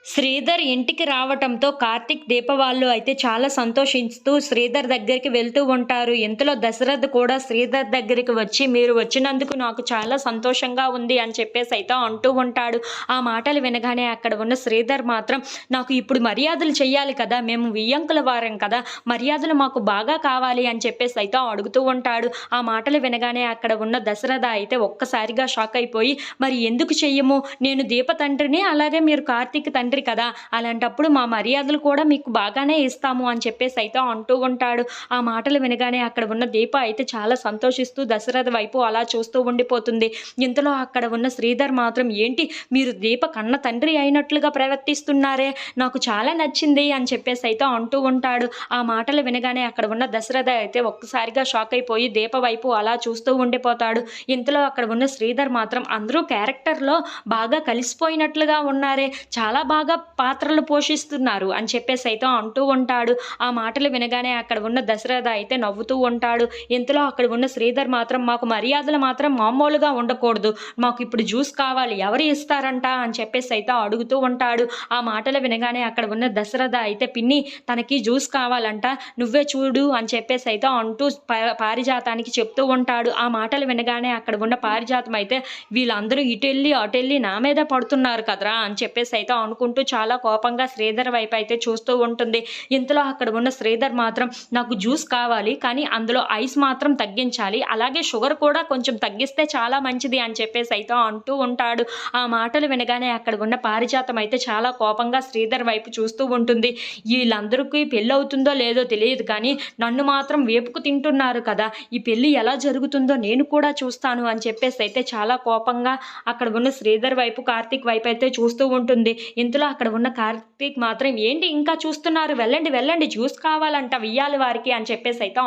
శ్రీధర్ ఇంటికి రావటంతో కార్తీక్, దీప వాళ్ళు అయితే చాలా సంతోషిస్తూ శ్రీధర్ దగ్గరికి వెళ్తూ ఉంటారు. ఇంతలో దశరథ్ కూడా శ్రీధర్ దగ్గరికి వచ్చి, "మీరు వచ్చినందుకు నాకు చాలా సంతోషంగా ఉంది" అని చెప్పేసి అయితే అంటూ ఉంటాడు. ఆ మాటలు వినగానే అక్కడ ఉన్న శ్రీధర్ మాత్రం, "నాకు ఇప్పుడు మర్యాదలు చెయ్యాలి కదా! మేము వియ్యంకుల వారం కదా! మర్యాదలు మాకు బాగా కావాలి" అని చెప్పేసి అయితే అడుగుతూ ఉంటాడు. ఆ మాటలు వినగానే అక్కడ ఉన్న దశరథ అయితే ఒక్కసారిగా షాక్ అయిపోయి, "మరి ఎందుకు చెయ్యము? నేను దీప తండ్రిని, అలాగే మీరు కార్తీక్ తండ్రి కదా! అలాంటప్పుడు మా మర్యాదలు కూడా మీకు బాగానే ఇస్తాము" అని చెప్పేసి అయితే అంటూ ఉంటాడు. ఆ మాటలు వినగానే అక్కడ ఉన్న దీప అయితే చాలా సంతోషిస్తూ దశరథ వైపు అలా చూస్తూ ఉండిపోతుంది. ఇంతలో అక్కడ ఉన్న శ్రీధర్ మాత్రం, "ఏంటి మీరు దీప కన్న తండ్రి అయినట్లుగా ప్రవర్తిస్తున్నారే, నాకు చాలా నచ్చింది" అని చెప్పేసి అయితే అంటూ ఉంటాడు. ఆ మాటలు వినగానే అక్కడ ఉన్న దశరథ అయితే ఒక్కసారిగా షాక్ అయిపోయి దీప వైపు అలా చూస్తూ ఉండిపోతాడు. ఇంతలో అక్కడ ఉన్న శ్రీధర్ మాత్రం, "అందరూ క్యారెక్టర్‌లో బాగా కలిసిపోయినట్లుగా ఉన్నారే, చాలా బాగా పాత్రలు పోషిస్తున్నారు" అని చెప్పేసి అయితే అంటూ ఉంటాడు. ఆ మాటలు వినగానే అక్కడ ఉన్న దశరథ అయితే నవ్వుతూ ఉంటాడు. ఇంతలో అక్కడ ఉన్న శ్రీధర్ మాత్రం, "మాకు మర్యాదలు మాత్రం మామూలుగా ఉండకూడదు, మాకు ఇప్పుడు జ్యూస్ కావాలి, ఎవరు ఇస్తారంట" అని చెప్పేసి అయితే అడుగుతూ ఉంటాడు. ఆ మాటలు వినగానే అక్కడ ఉన్న దశరథ అయితే, "పిన్ని, తనకి జ్యూస్ కావాలంట, నువ్వే చూడు" అని చెప్పేసి అయితే అంటూ పారిజాతానికి చెప్తూ ఉంటాడు. ఆ మాటలు వినగానే అక్కడ ఉన్న పారిజాతం అయితే, "వీళ్ళందరూ ఇటెళ్ళి అటెళ్ళి నా మీద పడుతున్నారు కదరా" అని చెప్పేసి అయితే అనుకుంటూ చాలా కోపంగా శ్రీధర్ వైపు అయితే చూస్తూ ఉంటుంది. ఇంతలో అక్కడ ఉన్న శ్రీధర్ మాత్రం, "నాకు జ్యూస్ కావాలి, కానీ అందులో ఐస్ మాత్రం తగ్గించాలి, అలాగే షుగర్ కూడా కొంచెం తగ్గిస్తే చాలా మంచిది" అని చెప్పేసి అయితే అంటూ ఉంటాడు. ఆ మాటలు వినగానే అక్కడ ఉన్న పారిజాతం అయితే చాలా కోపంగా శ్రీధర్ వైపు చూస్తూ ఉంటుంది. "వీళ్ళందరికీ పెళ్లి అవుతుందో లేదో తెలియదు, కానీ నన్ను మాత్రం వేపుకు తింటున్నారు కదా! ఈ పెళ్లి ఎలా జరుగుతుందో నేను కూడా చూస్తాను" అని చెప్పేసి అయితే చాలా కోపంగా అక్కడ ఉన్న శ్రీధర్ వైపు, కార్తీక్ వైపు అయితే చూస్తూ ఉంటుంది. ఇంతలో అక్కడ ఉన్న కార్తీక్ మాత్రం, "ఏంటి ఇంకా చూస్తున్నారు, వెళ్ళండి వెళ్ళండి, జ్యూస్ కావాలంట వియ్యాలి వారికి" అని చెప్పేసి అయితే